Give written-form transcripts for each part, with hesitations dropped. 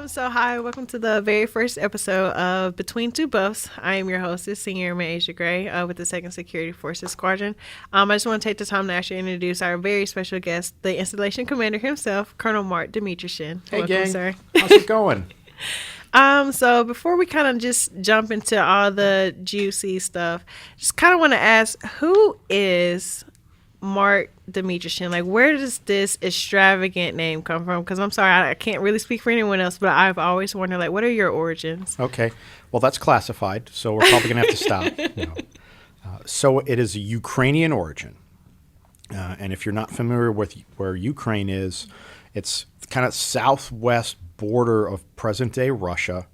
Hi, welcome to the very first episode of Between Two Buffs. I am your hostess, Senior Airman SrA Gray, with the 2nd Security Forces Squadron. I just want to take the time to actually introduce our very special guest, the Installation Commander himself, Colonel Dmytryszyn. Hey, welcome, gang. Sir. How's it going? So before we kind of just jump into all the juicy stuff, just kind of want to ask, who is Dmytryszyn? Like, where does this extravagant name come from? Because I'm sorry, I can't really speak for anyone else, but I've always wondered, like, what are your origins? Okay. Well, that's classified, so we're probably going to have to stop. So it is a Ukrainian origin. And if you're not familiar with where Ukraine is, it's kind of southwest border of present-day Russia.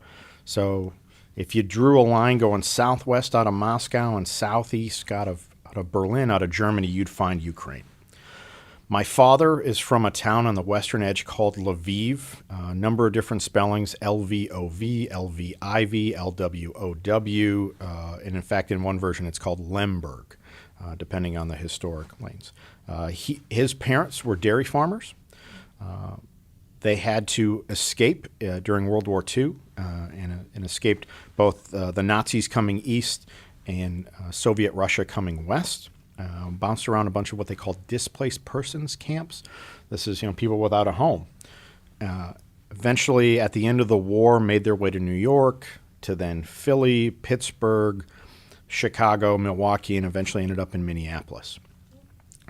So if you drew a line going southwest out of Moscow and southeast out of Berlin, out of Germany, you'd find Ukraine. My father is from a town on the western edge called Lviv. A number of different spellings: Lvov, Lviv, Lwow, and in fact, in one version, it's called Lemberg, depending on the historic lanes. His parents were dairy farmers. They had to escape during World War II and escaped both the Nazis coming east and Soviet Russia coming west. Bounced around a bunch of what they call displaced persons camps. This is, people without a home. Eventually, at the end of the war, made their way to New York, to then Philly, Pittsburgh, Chicago, Milwaukee, and eventually ended up in Minneapolis.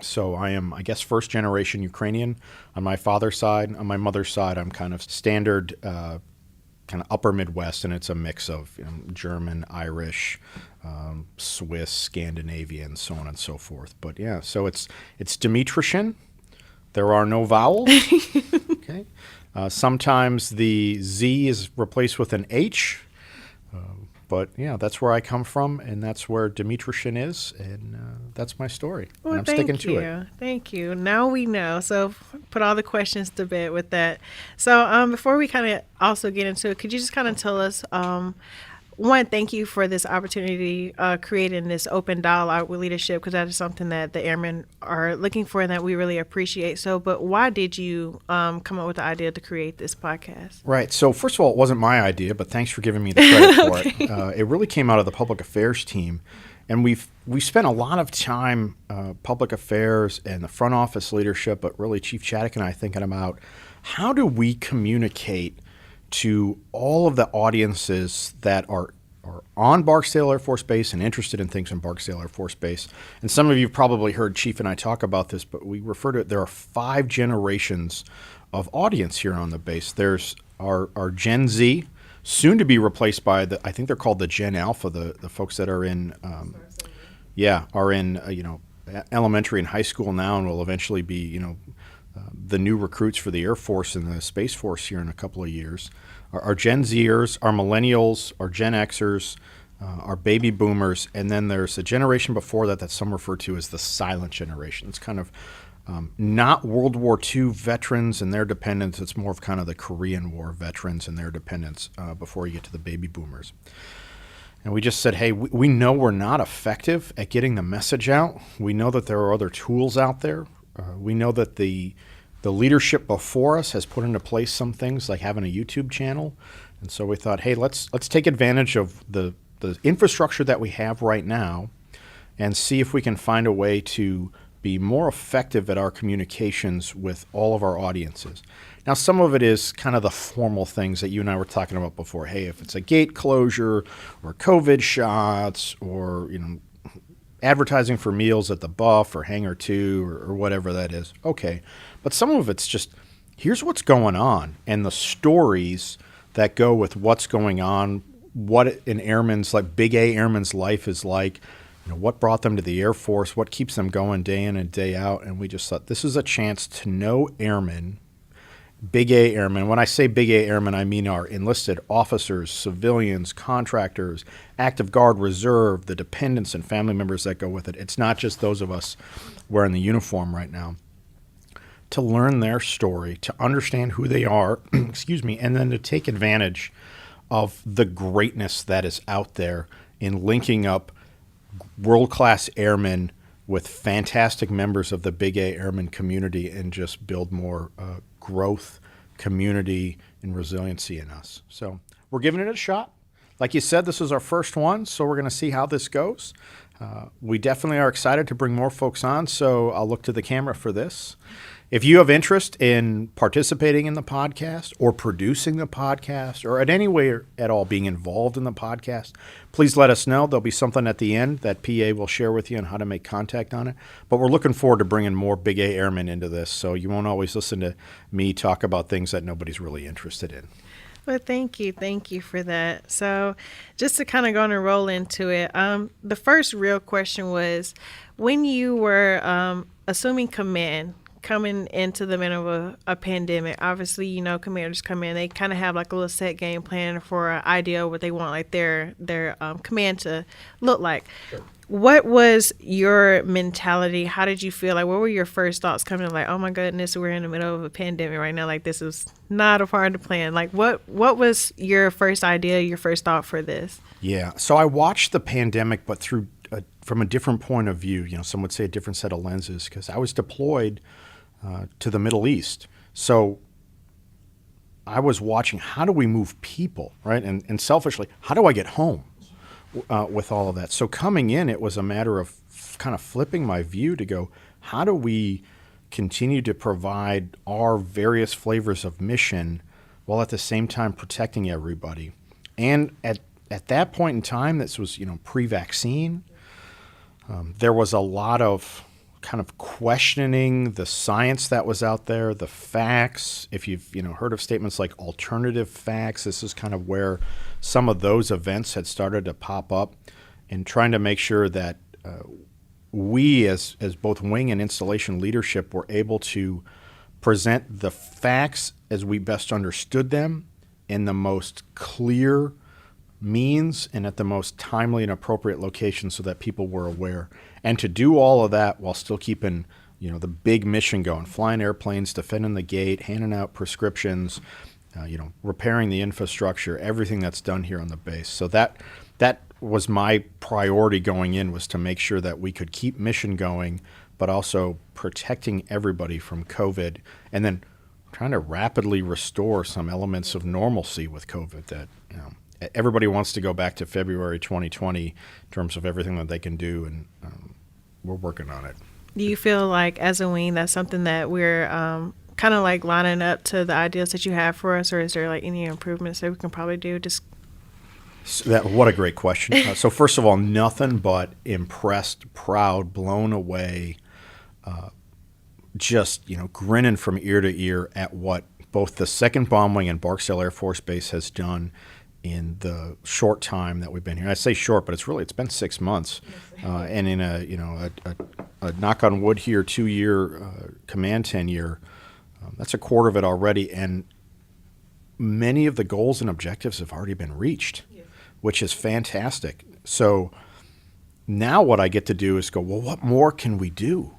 So I am, I guess, first generation Ukrainian on my father's side. On my mother's side, I'm kind of standard kind of upper Midwest, and it's a mix of German, Irish, Swiss, Scandinavian, so on and so forth. But yeah, so it's Dmytryszyn. There are no vowels. Okay. Sometimes the Z is replaced with an H. But yeah, that's where I come from, and that's where Dmytryszyn is, and that's my story. Well, and I'm sticking to it. Thank you. Now we know. So put all the questions to bed with that. So before we kind of also get into it, could you just kind of tell us, one, thank you for this opportunity, creating this open dialogue with leadership, because that is something that the airmen are looking for and that we really appreciate. So, but why did you come up with the idea to create this podcast? Right. So first of all, it wasn't my idea, but thanks for giving me the credit for it. It really came out of the public affairs team. And we spent a lot of time, public affairs and the front office leadership, but really Chief Chaddock and I thinking about how do we communicate to all of the audiences that are on Barksdale Air Force Base and interested in things in Barksdale Air Force Base. And some of you have probably heard Chief and I talk about this, but we refer to it, there are 5 generations of audience here on the base. There's our Gen Z, soon to be replaced by I think they're called the Gen Alpha, the folks that are in, elementary and high school now, and will eventually be, the new recruits for the Air Force and the Space Force here in a couple of years. Our Gen Zers, our Millennials, our Gen Xers, our Baby Boomers, and then there's a generation before that some refer to as the silent generation. It's kind of not World War II veterans and their dependents. It's more of kind of the Korean War veterans and their dependents before you get to the Baby Boomers. And we just said, hey, we know we're not effective at getting the message out. We know that there are other tools out there. We know that the leadership before us has put into place some things like having a YouTube channel. And so we thought, hey, let's take advantage of the infrastructure that we have right now and see if we can find a way to be more effective at our communications with all of our audiences. Now, some of it is kind of the formal things that you and I were talking about before. Hey, if it's a gate closure or COVID shots or, advertising for meals at the Buff or Hangar 2 or whatever that is, okay. But some of it's just, here's what's going on and the stories that go with what's going on, what an airman's, like Big A airman's life is like, what brought them to the Air Force, what keeps them going day in and day out. And we just thought this is a chance to know airmen, Big A airmen. When I say Big A airmen, I mean our enlisted officers, civilians, contractors, active guard, reserve, the dependents and family members that go with it. It's not just those of us wearing the uniform right now. To learn their story, to understand who they are, excuse me, and then to take advantage of the greatness that is out there in linking up world-class airmen with fantastic members of the Big A airman community and just build more growth, community, and resiliency in us. So we're giving it a shot. Like you said, this is our first one, so we're going to see how this goes. We definitely are excited to bring more folks on, so I'll look to the camera for this. If you have interest in participating in the podcast or producing the podcast or in any way at all being involved in the podcast, please let us know. There'll be something at the end that PA will share with you on how to make contact on it. But we're looking forward to bringing more Big A Airmen into this, so you won't always listen to me talk about things that nobody's really interested in. Well, thank you for that. So just to kind of go on and roll into it, the first real question was, when you were assuming command, coming into the middle of a pandemic, obviously, you know, commanders come in, they kind of have like a little set game plan for an idea of what they want like their command to look like. Sure. What was your mentality? How did you feel? Like, what were your first thoughts coming in? Like, oh my goodness, we're in the middle of a pandemic right now. Like, this is not a part of the plan. Like, what was your first idea, your first thought for this? Yeah. So I watched the pandemic, but from a different point of view. You know, some would say a different set of lenses, because I was deployed to the Middle East. So I was watching, how do we move people, right? And selfishly, how do I get home with all of that? So coming in, it was a matter of kind of flipping my view to go, how do we continue to provide our various flavors of mission while at the same time protecting everybody? And at that point in time, this was, you know, pre-vaccine. There was a lot of kind of questioning the science that was out there, the facts. If you've, you know, heard of statements like alternative facts, this is kind of where some of those events had started to pop up, and trying to make sure that we as both wing and installation leadership were able to present the facts as we best understood them in the most clear means and at the most timely and appropriate location, so that people were aware. And to do all of that while still keeping, you know, the big mission going, flying airplanes, defending the gate, handing out prescriptions, you know, repairing the infrastructure, everything that's done here on the base. So that was my priority going in, was to make sure that we could keep mission going, but also protecting everybody from COVID, and then trying to rapidly restore some elements of normalcy with COVID that, you know, everybody wants to go back to February 2020 in terms of everything that they can do, and we're working on it. Do you feel like, as a wing, that's something that we're kind of like lining up to the ideals that you have for us, or is there like any improvements that we can probably do? What a great question. So first of all, nothing but impressed, proud, blown away, just, you know, grinning from ear to ear at what both the 2nd Bomb Wing and Barksdale Air Force Base has done in the short time that we've been here. I say short, but it's been 6 months, and in a knock on wood here 2-year command tenure, that's a quarter of it already, and many of the goals and objectives have already been reached, which is fantastic. So now what I get to do is go, well, what more can we do,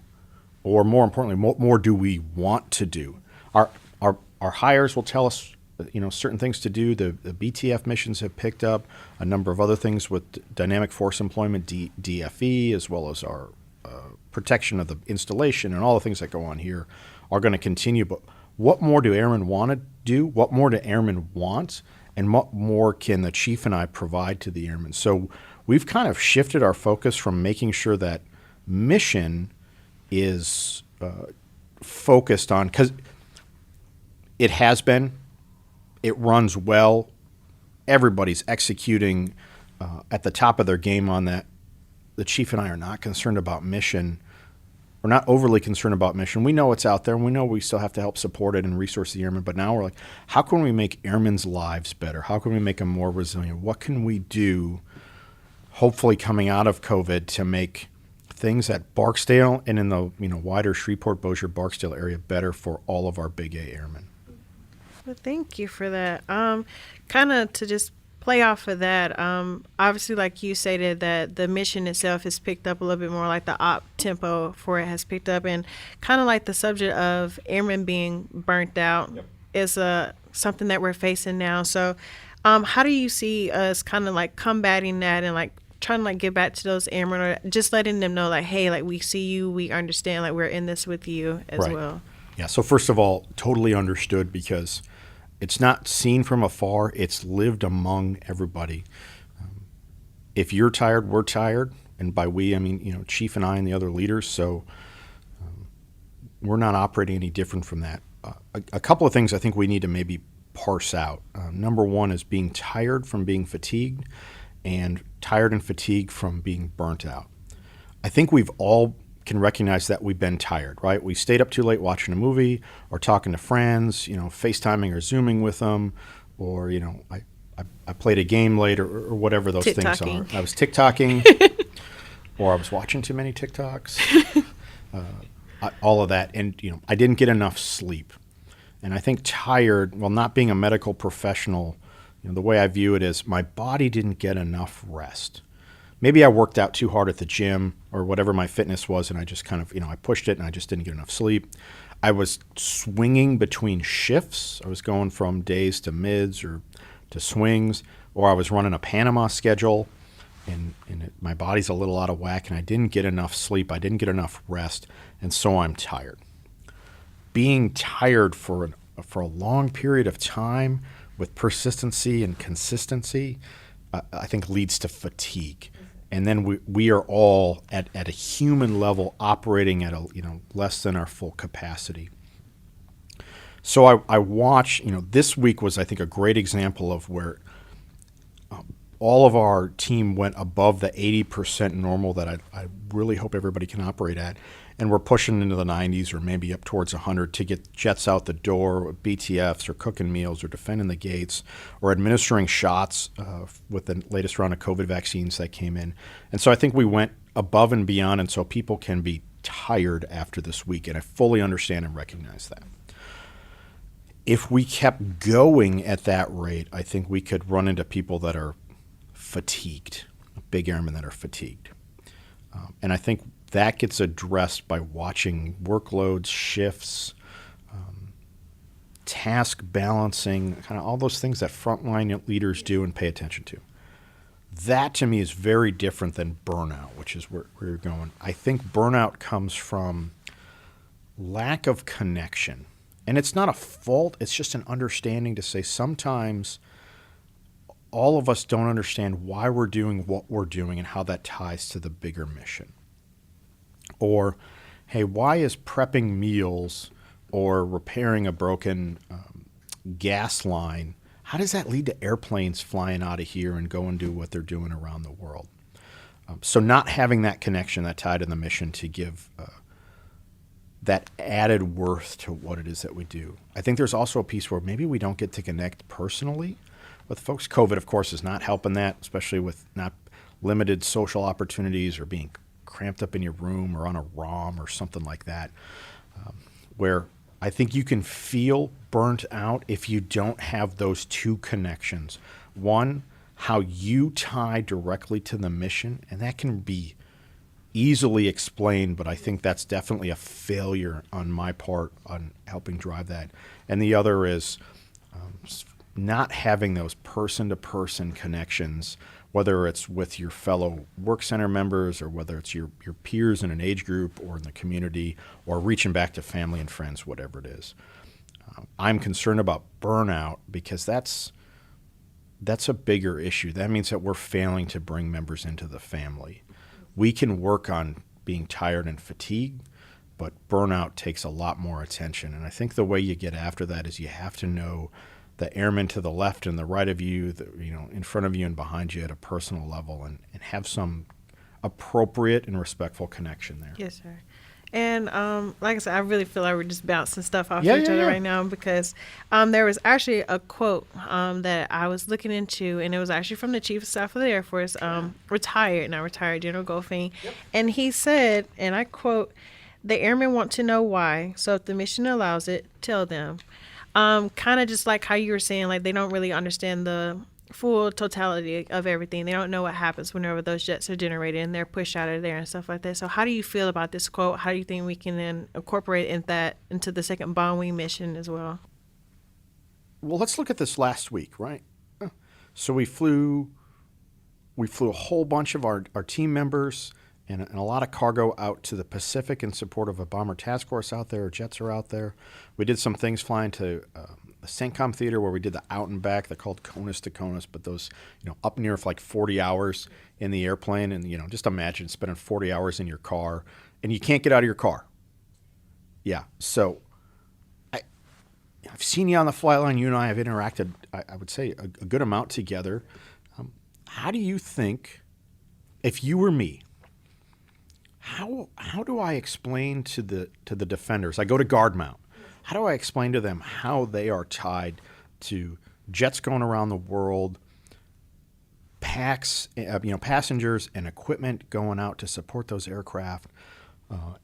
or more importantly, what more do we want to do? Our hires will tell us, you know, certain things to do. The BTF missions have picked up a number of other things with dynamic force employment, DFE, as well as our protection of the installation, and all the things that go on here are going to continue. But what more do airmen want to do? What more do airmen want? And what more can the chief and I provide to the airmen? So we've kind of shifted our focus from making sure that mission is focused on, because it has been, it runs well. Everybody's executing at the top of their game on that. The chief and I are not concerned about mission. We're not overly concerned about mission. We know it's out there, and we know we still have to help support it and resource the airmen. But now we're like, how can we make airmen's lives better? How can we make them more resilient? What can we do, hopefully coming out of COVID, to make things at Barksdale and in the, you know, wider Shreveport, Bossier, Barksdale area better for all of our Big A airmen? Well, thank you for that. Kind of to just play off of that, obviously, like you stated, that the mission itself has picked up a little bit more, like the op tempo for it has picked up, and kind of like the subject of airmen being burnt out is something that we're facing now. So how do you see us kind of like combating that and like trying to like get back to those airmen, or just letting them know like, hey, like we see you, we understand, like we're in this with you as well? Yeah, so first of all, totally understood, because It's not seen from afar. It's lived among everybody. If you're tired, we're tired. And by we, I mean, Chief and I and the other leaders. So we're not operating any different from that. A couple of things I think we need to maybe parse out. Number one is being tired from being fatigued, and tired and fatigued from being burnt out. I think we've all can recognize that we've been tired, right? We stayed up too late watching a movie or talking to friends, FaceTiming or Zooming with them, or, I played a game late or whatever those things are. I was TikToking or I was watching too many TikToks, all of that. And, I didn't get enough sleep. And I think tired, well, not being a medical professional, the way I view it is my body didn't get enough rest. Maybe I worked out too hard at the gym or whatever my fitness was, and I just kind of, I pushed it and I just didn't get enough sleep. I was swinging between shifts. I was going from days to mids or to swings, or I was running a Panama schedule, and my body's a little out of whack, and I didn't get enough sleep. I didn't get enough rest, and so I'm tired. Being tired for a long period of time with persistency and consistency, I think leads to fatigue. And then we are all at a human level operating at less than our full capacity. So I watch, this week was, I think, a great example of where all of our team went above the 80% normal that I really hope everybody can operate at. And we're pushing into the 90s or maybe up towards 100 to get jets out the door with BTFs or cooking meals or defending the gates or administering shots with the latest round of COVID vaccines that came in. And so I think we went above and beyond, and so people can be tired after this week, and I fully understand and recognize that. If we kept going at that rate, I think we could run into people that are fatigued, big airmen that are fatigued. And I think that gets addressed by watching workloads, shifts, task balancing, kind of all those things that frontline leaders do and pay attention to. That to me is very different than burnout, which is where you're going. I think burnout comes from lack of connection. And it's not a fault, it's just an understanding to say sometimes all of us don't understand why we're doing what we're doing and how that ties to the bigger mission. Or, hey, why is prepping meals or repairing a broken gas line, how does that lead to airplanes flying out of here and go and do what they're doing around the world? So not having that connection, that tie to the mission to give that added worth to what it is that we do. I think there's also a piece where maybe we don't get to connect personally with folks. COVID, of course, is not helping that, especially with not limited social opportunities or being cramped up in your room or on a ROM or something like that, where I think you can feel burnt out if you don't have those two connections. One, how you tie directly to the mission, and that can be easily explained, but I think that's definitely a failure on my part on helping drive that. And the other is not having those person-to-person connections, whether it's with your fellow work center members or whether it's your peers in an age group or in the community or reaching back to family and friends, whatever it is. I'm concerned about burnout because that's a bigger issue. That means that we're failing to bring members into the family. We can work on being tired and fatigued, but burnout takes a lot more attention. And I think the way you get after that is you have to know the airmen to the left and the right of you, in front of you and behind you at a personal level, and have some appropriate and respectful connection there. Yes, sir. And like I said, I really feel like we're just bouncing stuff off each other right now because there was actually a quote that I was looking into, and it was actually from the Chief of Staff of the Air Force, retired General Goldfein. Yep. And he said, and I quote, "The airmen want to know why, so if the mission allows it, tell them." Kind of just like how you were saying, like they don't really understand the full totality of everything. They don't know what happens whenever those jets are generated and they're pushed out of there and stuff like that. So how do you feel about this quote? How do you think we can then incorporate into the second Bond Wing mission as well? Well, let's look at this last week, right? So we flew a whole bunch of our team members and a lot of cargo out to the Pacific in support of a bomber task force out there. Jets are out there. We did some things flying to CENTCOM theater where we did the out and back. They're called conus to conus, but those, up near for like 40 hours in the airplane. And, just imagine spending 40 hours in your car and you can't get out of your car. Yeah. So I've seen you on the flight line. You and I have interacted, I would say, a good amount together. How do you think, if you were me, how do I explain to the defenders? I go to guard mount. How do I explain to them how they are tied to jets going around the world, passengers and equipment going out to support those aircraft,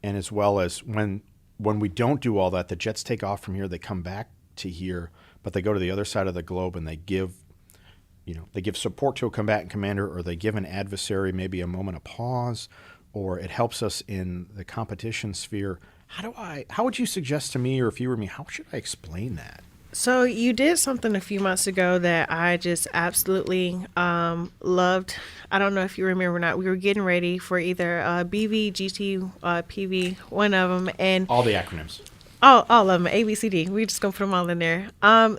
and as well as when we don't do all that, the jets take off from here, they come back to here, but they go to the other side of the globe and they give support to a combatant commander, or they give an adversary maybe a moment of pause, or it helps us in the competition sphere. How would you suggest to me, or if you were me, how should I explain that? So you did something a few months ago that I just absolutely loved. I don't know if you remember or not. We were getting ready for either BV, GT, PV, one of them, and All the acronyms. all of them, A, B, C, D. We're just gonna put them all in there.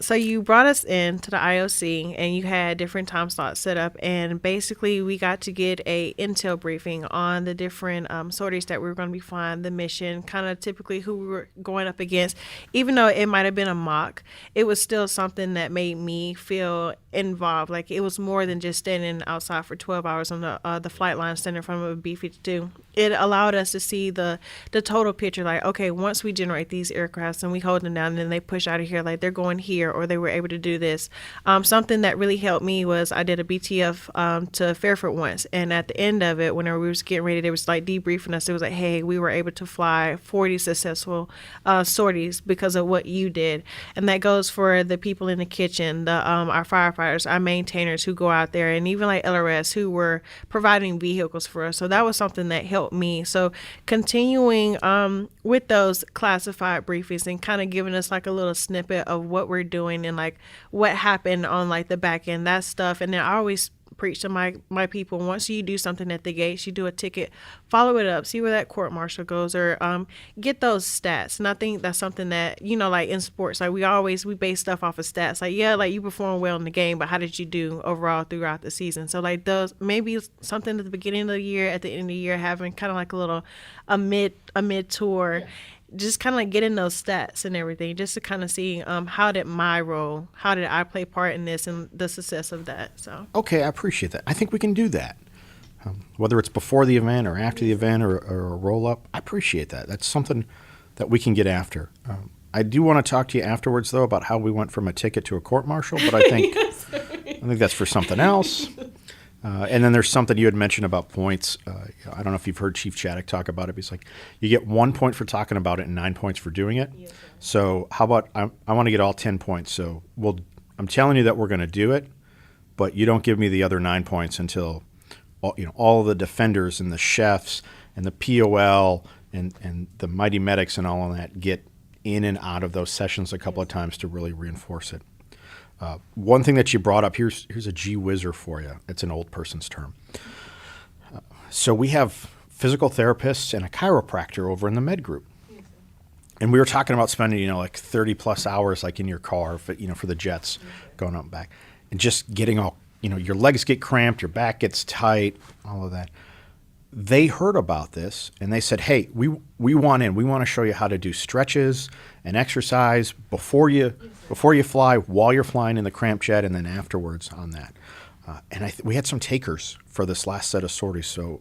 So you brought us in to the IOC, and you had different time slots set up, and basically we got to get a intel briefing on the different sorties that we were going to be flying, the mission, kind of typically who we were going up against. Even though it might have been a mock, it was still something that made me feel involved. Like, it was more than just standing outside for 12 hours on the flight line, standing in front of a B-52. It allowed us to see the total picture. Like, okay, once we generate these aircrafts and we hold them down and then they push out of here, like they're going here, or they were able to do this. Something that really helped me was I did a BTF to Fairford once, and at the end of it, whenever we was getting ready, they was like debriefing us. It was like, hey, we were able to fly 40 successful sorties because of what you did. And that goes for the people in the kitchen, our firefighters, our maintainers who go out there, and even like LRS who were providing vehicles for us. So that was something that helped me. So continuing with those classified briefings and kind of giving us like a little snippet of what we're doing and like what happened on like the back end, that stuff. And then I always preach to my people, once you do something at the gates, you do a ticket, follow it up, see where that court martial goes, or get those stats. And I think that's something that, like in sports, like we base stuff off of stats. Like, yeah, like you perform well in the game, but how did you do overall throughout the season? So like those, maybe something at the beginning of the year, at the end of the year, having kind of like a mid tour. Yeah. Just kind of like getting those stats and everything, just to kind of see how did I play part in this and the success of that. So okay, I appreciate that. I think we can do that, whether it's before the event or after the event or a roll up. I appreciate that. That's something that we can get after. I do want to talk to you afterwards though about how we went from a ticket to a court martial, but I think that's for something else. And then there's something you had mentioned about points. I don't know if you've heard Chief Chaddock talk about it. But he's like, you get 1 point for talking about it and 9 points for doing it. Yes, so how about I want to get all 10 points. So I'm telling you that we're going to do it, but you don't give me the other 9 points until all of the defenders and the chefs and the POL and the mighty medics and all of that get in and out of those sessions a couple of times to really reinforce it. One thing that you brought up, here's a gee whizzer for you. It's an old person's term. So we have physical therapists and a chiropractor over in the med group. And we were talking about spending, like 30 plus hours like in your car, for the jets going up and back. And just getting all, your legs get cramped, your back gets tight, all of that. They heard about this and they said, hey, we want to show you how to do stretches and exercise before you fly, while you're flying in the cramp jet, and then afterwards on that. And we had some takers for this last set of sorties. So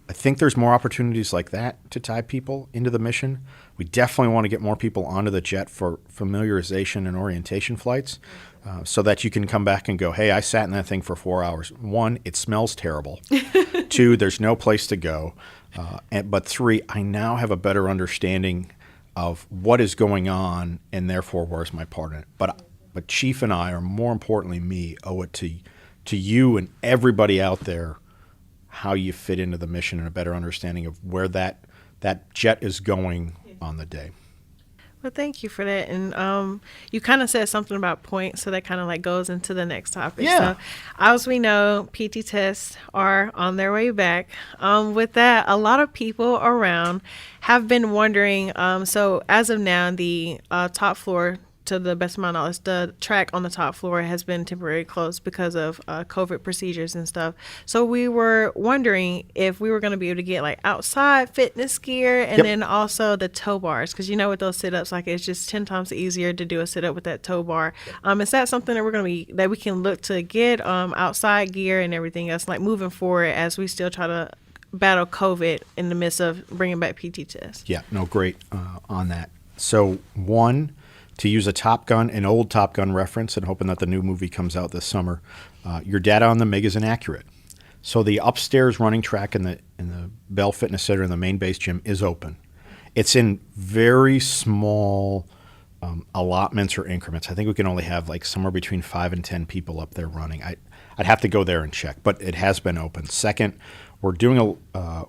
I think there's more opportunities like that to tie people into the mission. We definitely want to get more people onto the jet for familiarization and orientation flights, so that you can come back and go, hey, I sat in that thing for 4 hours. 1, it smells terrible. 2, there's no place to go. But 3, I now have a better understanding of what is going on, and therefore where's my part in it. But Chief and I, or more importantly me, owe it to you and everybody out there how you fit into the mission and a better understanding of where that jet is going on the day. Well, thank you for that. And you kind of said something about points, so that kind of like goes into the next topic. Yeah. So, as we know, PT tests are on their way back. With that, a lot of people around have been wondering. So as of now, the top floor to the best of my knowledge, the track on the top floor has been temporarily closed because of COVID procedures and stuff. So we were wondering if we were going to be able to get like outside fitness gear and Yep. then also the tow bars, because you know with those sit-ups, like it's just 10 times easier to do a sit-up with that tow bar. Is that something that we're going to be that we can look to get outside gear and everything else, like moving forward as we still try to battle COVID in the midst of bringing back PT tests? Yeah, no, great on that. So one, to use an old Top Gun reference, and hoping that the new movie comes out this summer, your data on the MIG is inaccurate. So the upstairs running track in the Bell Fitness Center in the main base gym is open. It's in very small allotments or increments. I think we can only have like somewhere between 5 and 10 people up there running. I'd have to go there and check, but it has been open. Second, we're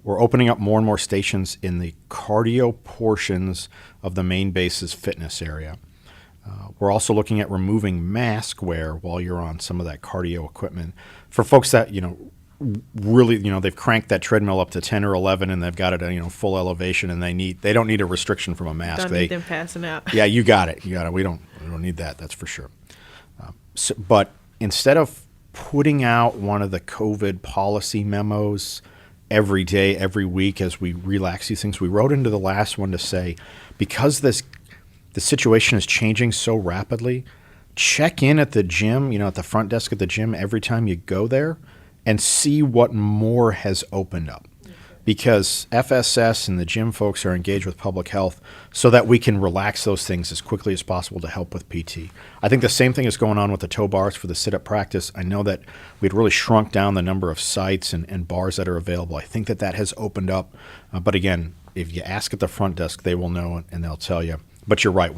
opening up more and more stations in the cardio portions of the main base's fitness area. We're also looking at removing mask wear while you're on some of that cardio equipment for folks that really they've cranked that treadmill up to 10 or 11 and they've got it at full elevation and they don't need a restriction from a mask. Don't need them passing out. Yeah, you got it. We don't need that. That's for sure. But instead of putting out one of the COVID policy memos every day, every week as we relax these things, we wrote into the last one to say, because the situation is changing so rapidly, check in at the gym, at the front desk at the gym every time you go there and see what more has opened up. Because FSS and the gym folks are engaged with public health so that we can relax those things as quickly as possible to help with PT. I think the same thing is going on with the tow bars for the sit-up practice. I know that we'd really shrunk down the number of sites and bars that are available. I think that has opened up. But again, if you ask at the front desk, they will know and they'll tell you. But you're right.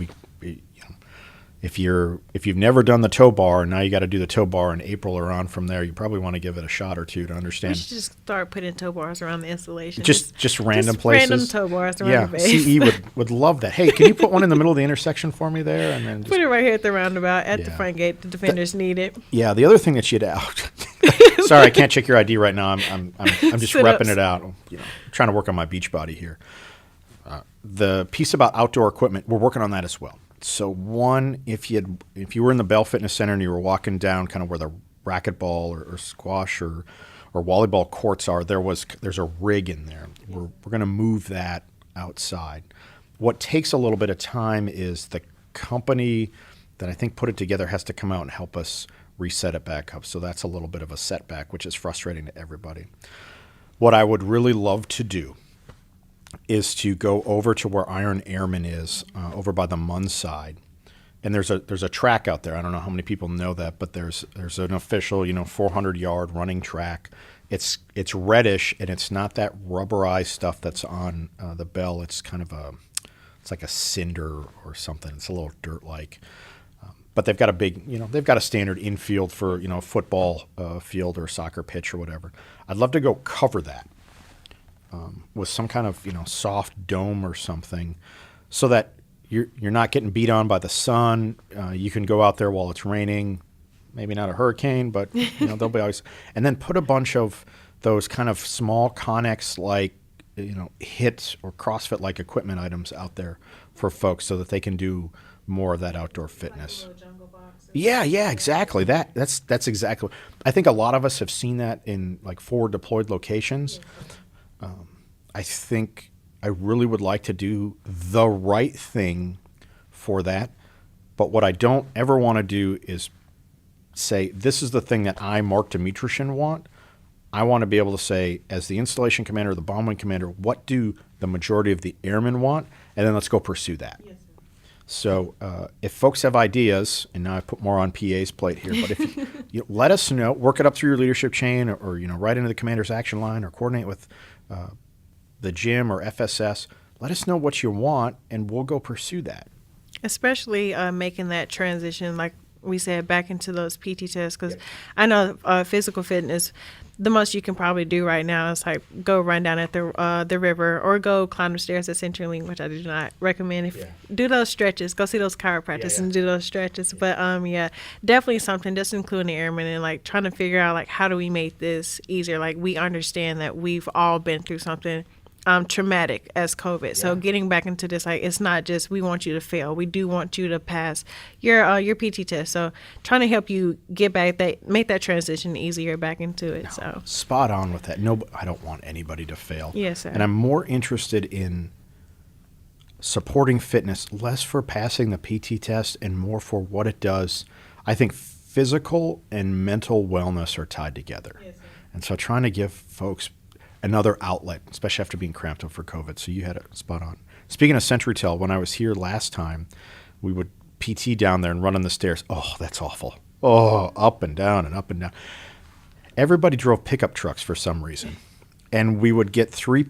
If you've never done the tow bar and now you got to do the tow bar in April or on from there, you probably want to give it a shot or two to understand. We should just start putting tow bars around the installation. Just random places. Random tow bars around the base. CE would love that. Hey, can you put one in the middle of the intersection for me there? And then put it right here at the roundabout at the front gate. The defenders need it. Yeah. The other thing that you'd sorry, I can't check your ID right now. I'm just repping it out. Trying to work on my beach body here. The piece about outdoor equipment, we're working on that as well. So one, if you were in the Bell Fitness Center and you were walking down kind of where the racquetball or squash or volleyball courts are, there's a rig in there. We're going to move that outside. What takes a little bit of time is the company that I think put it together has to come out and help us reset it back up. So that's a little bit of a setback, which is frustrating to everybody. What I would really love to do is to go over to where Airmen is, over by the Munn side. And there's a track out there. I don't know how many people know that, but there's an official, 400-yard running track. It's reddish, and it's not that rubberized stuff that's on the Bell. It's kind of it's like a cinder or something. It's a little dirt-like. But they've got a big, they've got a standard infield for, football field or soccer pitch or whatever. I'd love to go cover that. With some kind of soft dome or something, so that you're not getting beat on by the sun. You can go out there while it's raining, maybe not a hurricane, but they'll be always. And then put a bunch of those kind of small Connex like HIIT or CrossFit like equipment items out there for folks, so that they can do more of that outdoor fitness. Yeah, exactly. That's exactly. I think a lot of us have seen that in like forward deployed locations. I think I really would like to do the right thing for that. But what I don't ever want to do is say, this is the thing that I, Mark Dmytryszyn, want. I want to be able to say, as the installation commander, the bomb wing commander, what do the majority of the airmen want? And then let's go pursue that. Yes, sir. So if folks have ideas, and now I put more on PA's plate here, but if you let us know, work it up through your leadership chain or write into the commander's action line or coordinate with the gym or FSS, let us know what you want, and we'll go pursue that. Especially making that transition, like we said, back into those PT tests, because I know physical fitness, the most you can probably do right now is like go run down at the river or go climb the stairs at CenturyLink, which I do not recommend. Do those stretches, go see those chiropractors and do those stretches. But definitely something, just including the airmen and like trying to figure out like how do we make this easier. Like we understand that we've all been through something traumatic as COVID. So getting back into this, like, it's not just we want you to fail. We do want you to pass your PT test. So trying to help you get back make that transition easier back into it. So spot on with that. No, I don't want anybody to fail. Yes, sir. And I'm more interested in supporting fitness, less for passing the PT test and more for what it does. I think physical and mental wellness are tied together. Yes, sir. And so trying to give folks another outlet, especially after being cramped up for COVID. So you had it spot on. Speaking of SentryTel, when I was here last time, we would PT down there and run on the stairs. Oh, that's awful. Oh, up and down and up and down. Everybody drove pickup trucks for some reason. And we would get three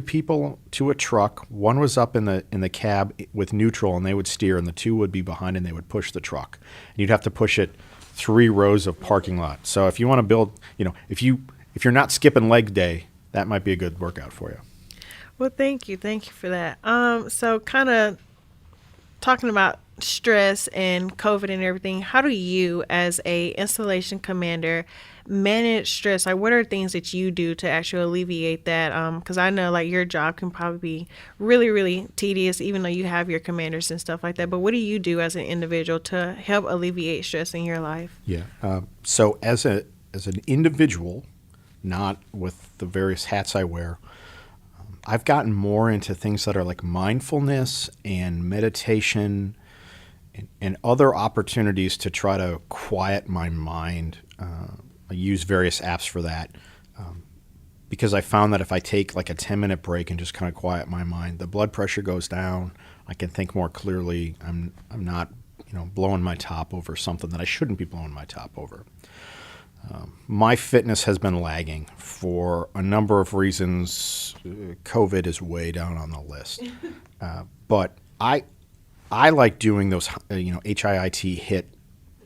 people to a truck. One was up in the cab with neutral, and they would steer, and the two would be behind, and they would push the truck. And you'd have to push it 3 rows of parking lot. So if you want to build, if you're not skipping leg day, that might be a good workout for you. Well, thank you for that. So kind of talking about stress and COVID and everything, how do you as a installation commander manage stress? Like, what are things that you do to actually alleviate that? Because I know, like, your job can probably be really, really tedious, even though you have your commanders and stuff like that. But what do you do as an individual to help alleviate stress in your life? Yeah. So as an individual, not with the various hats I wear, I've gotten more into things that are like mindfulness and meditation and other opportunities to try to quiet my mind. I use various apps for that because I found that if I take like a 10-minute break and just kind of quiet my mind, the blood pressure goes down. I can think more clearly. I'm not blowing my top over something that I shouldn't be blowing my top over. My fitness has been lagging for a number of reasons. COVID is way down on the list. But I like doing those, HIIT HIIT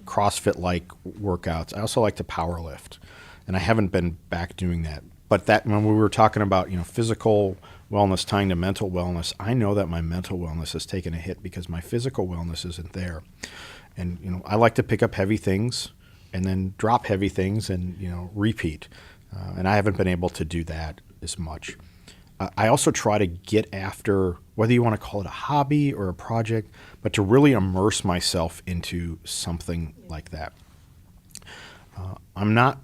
CrossFit-like workouts. I also like to power lift, and I haven't been back doing that. But that when we were talking about, physical wellness tying to mental wellness, I know that my mental wellness has taken a hit because my physical wellness isn't there. And, I like to pick up heavy things and then drop heavy things and, repeat. And I haven't been able to do that as much. I also try to get after, whether you want to call it a hobby or a project, but to really immerse myself into something like that. I'm not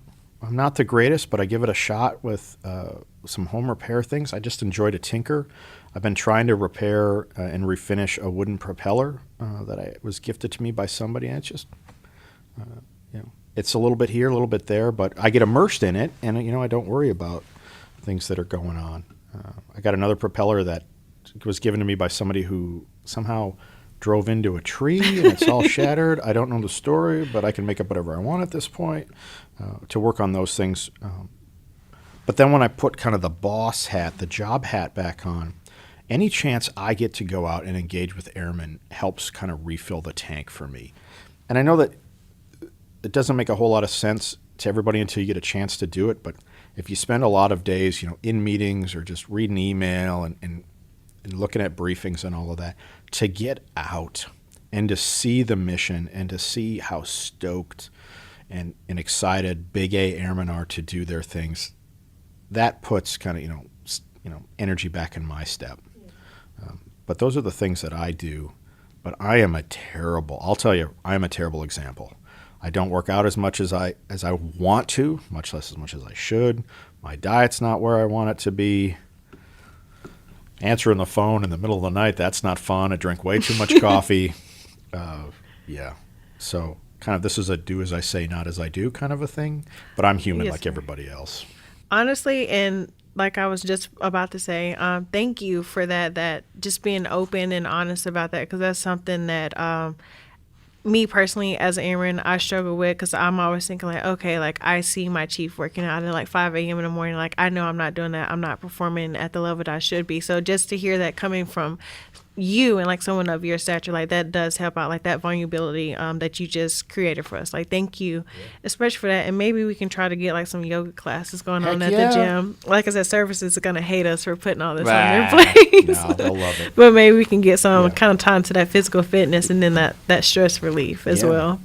the greatest, but I give it a shot with some home repair things. I just enjoy to tinker. I've been trying to repair and refinish a wooden propeller that was gifted to me by somebody, and it's just, it's a little bit here, a little bit there, but I get immersed in it, and I don't worry about things that are going on. I got another propeller that was given to me by somebody who somehow drove into a tree and it's all shattered. I don't know the story, but I can make up whatever I want at this point to work on those things. But then when I put kind of the boss hat, the job hat back on, any chance I get to go out and engage with airmen helps kind of refill the tank for me. And I know that it doesn't make a whole lot of sense to everybody until you get a chance to do it, but if you spend a lot of days, in meetings or just reading email and looking at briefings and all of that, to get out and to see the mission and to see how stoked and excited Big A airmen are to do their things, that puts kind of, energy back in my step. But those are the things that I do. But I'll tell you, I am a terrible example. I don't work out as much as I want to, much less as much as I should. My diet's not where I want it to be. Answering the phone in the middle of the night, that's not fun. I drink way too much coffee. So kind of this is a do as I say, not as I do kind of a thing. But I'm human like everybody else. Honestly, and like I was just about to say, thank you for that just being open and honest about that, because that's something that me personally as an airman, I struggle with, because I'm always thinking like, okay, like I see my chief working out at like 5 a.m. in the morning. Like I know I'm not doing that. I'm not performing at the level that I should be. So just to hear that coming from you and like someone of your stature, like that does help out, like that vulnerability that you just created for us. Like thank you, especially for that. And maybe we can try to get like some yoga classes going on at the gym. Like I said, services are gonna hate us for putting all this on their plate. No, they'll love it. But maybe we can get some kind of time to that physical fitness and then that stress relief as well.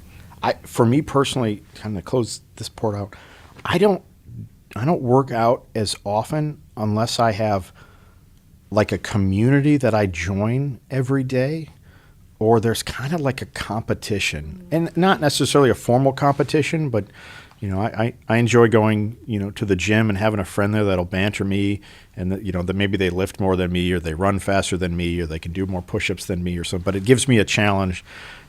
For me personally, kind of close this part out, I don't work out as often. unless I have like a community that I join every day, or there's kind of like a competition, and not necessarily a formal competition, but I enjoy going, to the gym and having a friend there that'll banter me, and that maybe they lift more than me, or they run faster than me, or they can do more push-ups than me or something. But it gives me a challenge,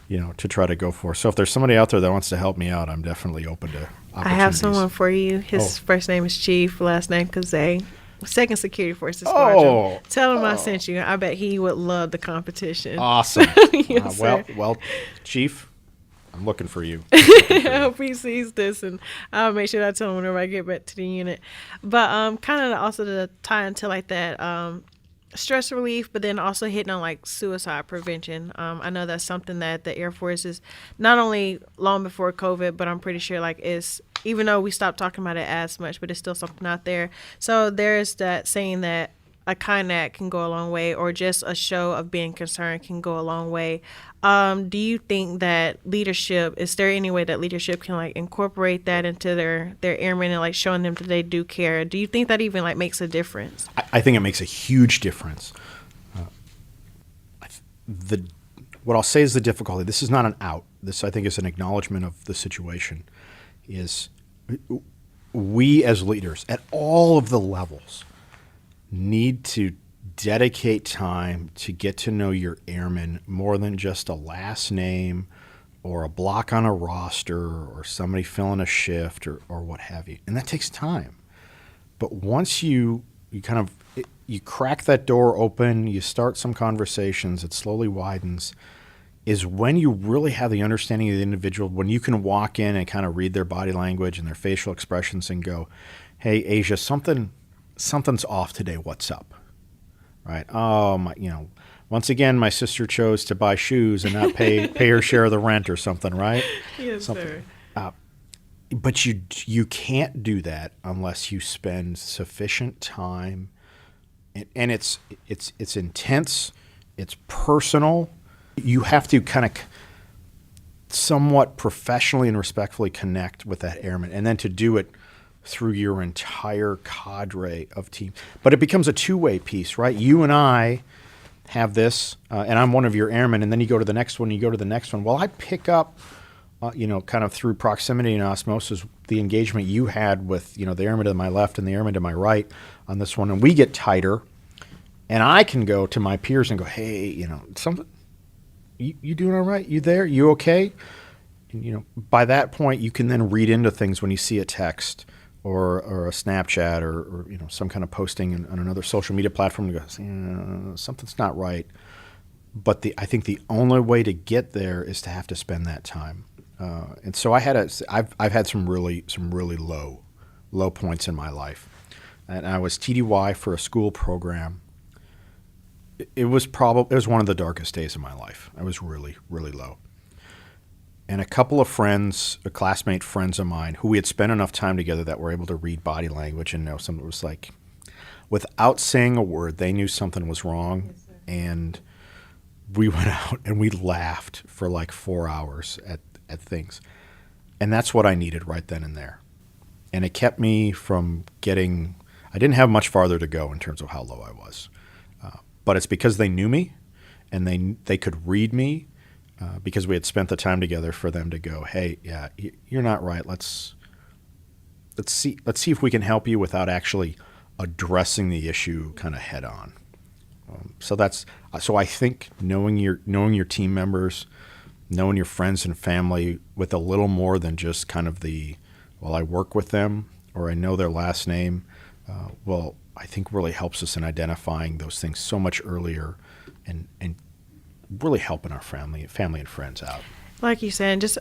to try to go for. So if there's somebody out there that wants to help me out, I'm definitely open to opportunities. I have someone for you. His first name is Chief, last name Kazay. Second Security Forces Squadron. Tell him I sent you. I bet he would love the competition. Awesome. Yes, well, Chief, I'm looking for you. I hope he sees this, and I'll make sure I tell him whenever I get back to the unit. But kind of also to tie into like that stress relief, but then also hitting on like suicide prevention. I know that's something that the Air Force is not only long before COVID, but I'm pretty sure like is, even though we stopped talking about it as much, but it's still something out there. So there's that saying that a kind act can go a long way, or just a show of being concerned can go a long way. Do you think that leadership, is there any way that leadership can like incorporate that into their airmen and like showing them that they do care? Do you think that even like makes a difference? I think it makes a huge difference. What I'll say is the difficulty. This is not an out. This, I think, is an acknowledgement of the situation. Is we as leaders at all of the levels need to dedicate time to get to know your airmen more than just a last name or a block on a roster or somebody filling a shift or what have you. And that takes time. But once you crack that door open, you start some conversations, it slowly widens, is when you really have the understanding of the individual, when you can walk in and kind of read their body language and their facial expressions and go, hey, Asia, something's off today. What's up? Right? Oh, once again, my sister chose to buy shoes and not pay her share of the rent or something, right? Yes, sir. But you can't do that unless you spend sufficient time, and it's intense, it's personal. You have to kind of somewhat professionally and respectfully connect with that airman, and then to do it through your entire cadre of team. But it becomes a two-way piece, right? You and I have this, and I'm one of your airmen, and then you go to the next one, you go to the next one. Well, I pick up, kind of through proximity and osmosis, the engagement you had with, the airman to my left and the airman to my right on this one, and we get tighter, and I can go to my peers and go, hey, something, you doing all right? You there? You okay? And, by that point, you can then read into things when you see a text or a Snapchat or some kind of posting on another social media platform, and go, something's not right. But I think the only way to get there is to have to spend that time. And so I've had some really low points in my life, and I was TDY for a school program. It was one of the darkest days of my life. I was really low. And a couple of classmate friends of mine who we had spent enough time together that were able to read body language and know something was like, without saying a word, they knew something was wrong. Yes, and we went out and we laughed for like 4 hours at things. And that's what I needed right then and there. And it kept me from I didn't have much farther to go in terms of how low I was. But it's because they knew me and they could read me. Because we had spent the time together for them to go, hey, yeah, you're not right. Let's see if we can help you without actually addressing the issue kind of head on. So I think knowing your team members, knowing your friends and family with a little more than just kind of I work with them or I know their last name, I think really helps us in identifying those things so much earlier and really helping our family and friends out. Like you said, just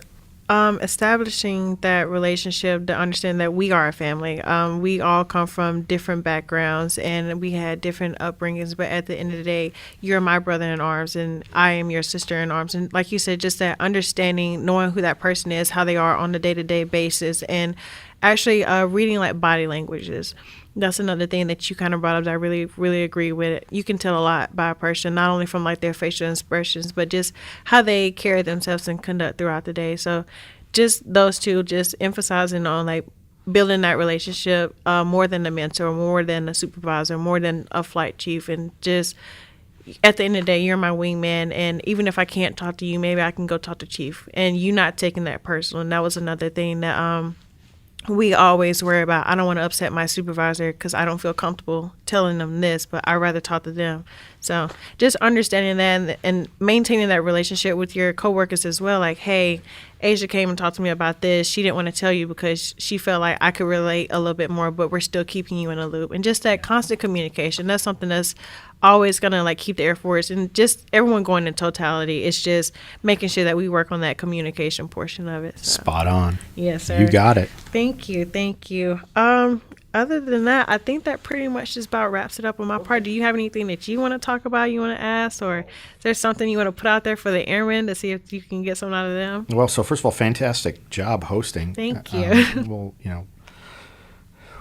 establishing that relationship to understand that we are a family. We all come from different backgrounds and we had different upbringings, but at the end of the day, you're my brother in arms and I am your sister in arms. And like you said, just that understanding, knowing who that person is, how they are on a day-to-day basis, and actually reading like body languages. That's another thing that you kind of brought up that I really, really agree with. You can tell a lot by a person, not only from like their facial expressions, but just how they carry themselves and conduct throughout the day. So just those two, just emphasizing on like building that relationship, more than a mentor, more than a supervisor, more than a flight chief, and just at the end of the day, you're my wingman, and even if I can't talk to you, maybe I can go talk to chief, and you not taking that personal. And that was another thing that we always worry about. I don't want to upset my supervisor because I don't feel comfortable telling them this, but I'd rather talk to them. So just understanding that and maintaining that relationship with your coworkers as well. Like, hey, Asia came and talked to me about this. She didn't want to tell you because she felt like I could relate a little bit more, but we're still keeping you in a loop. And just that constant communication, that's something that's always going to like keep the Air Force and just everyone going in totality. It's just making sure that we work on that communication portion of it. So. Spot on. Yes, sir. You got it. Thank you. Thank you. Other than that, I think that pretty much just about wraps it up on my part. Do you have anything that you want to talk about, you want to ask, or is there something you want to put out there for the Airmen to see if you can get something out of them? Well, so first of all, fantastic job hosting. Thank you. Well,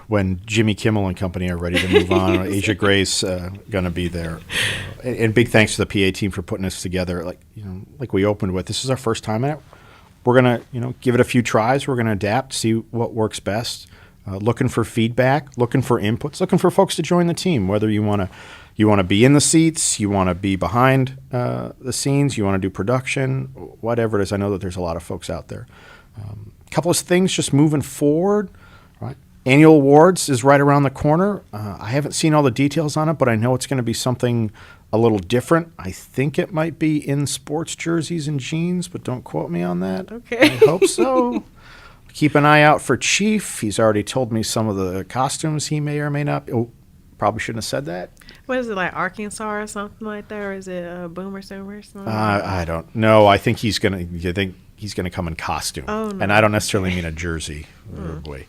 when Jimmy Kimmel and company are ready to move on, Asia Gray's going to be there. And big thanks to the PA team for putting this together. Like we opened with, this is our first time at it. We're going to, give it a few tries. We're going to adapt, see what works best. Looking for feedback, looking for inputs, looking for folks to join the team. Whether you want to be in the seats, you want to be behind the scenes, you want to do production, whatever it is. I know that there's a lot of folks out there. A couple of things just moving forward. Right, annual awards is right around the corner. I haven't seen all the details on it, but I know it's going to be something a little different. I think it might be in sports jerseys and jeans, but don't quote me on that. Okay. I hope so. Keep an eye out for Chief. He's already told me some of the costumes he may or may not. Oh, probably shouldn't have said that. What is it, like Arkansas or something like that, or is it Boomer Sooner or something? I don't know. I think he's gonna come in costume. Oh, no. And I don't necessarily mean a jersey. Oh boy.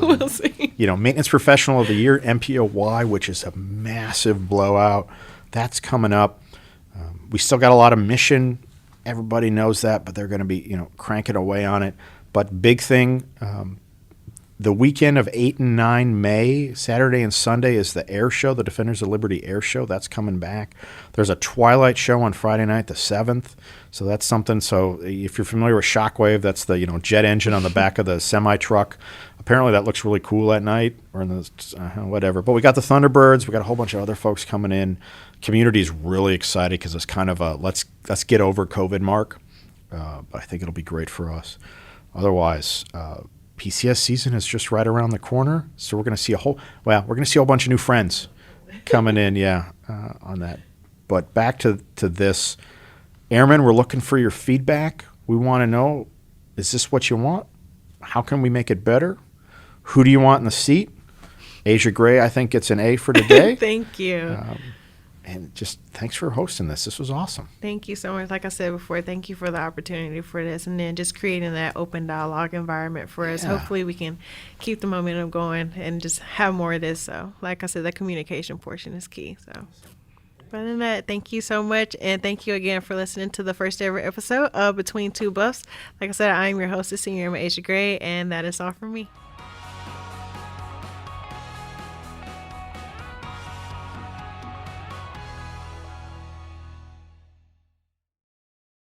We'll see. Maintenance Professional of the Year, MPOY, which is a massive blowout. That's coming up. We still got a lot of mission. Everybody knows that, but they're going to be cranking away on it. But big thing, the weekend of 8 and 9 May, Saturday and Sunday, is the Air Show, the Defenders of Liberty Air Show. That's coming back. There's a Twilight Show on Friday night, the 7th. So that's something. So if you're familiar with Shockwave, that's the jet engine on the back of the semi-truck. Apparently that looks really cool at night or in the whatever. But we got the Thunderbirds. We got a whole bunch of other folks coming in. Community's really excited because it's kind of a let's get over COVID mark. But I think it'll be great for us. Otherwise, PCS season is just right around the corner, so we're going to see a whole bunch of new friends coming in, on that. But back to this, Airmen, we're looking for your feedback. We want to know, is this what you want? How can we make it better? Who do you want in the seat? Asia Gray, I think, gets an A for today. Thank you. And just thanks for hosting this. This was awesome. Thank you so much. Like I said before, thank you for the opportunity for this, and then just creating that open dialogue environment for us. Hopefully we can keep the momentum going and just have more of this. So like I said, the communication portion is key. So other than that, thank you so much. And thank you again for listening to the first ever episode of Between Two Buffs. Like I said, I am your hostess, Senior Airman Asia Gray, and that is all from me.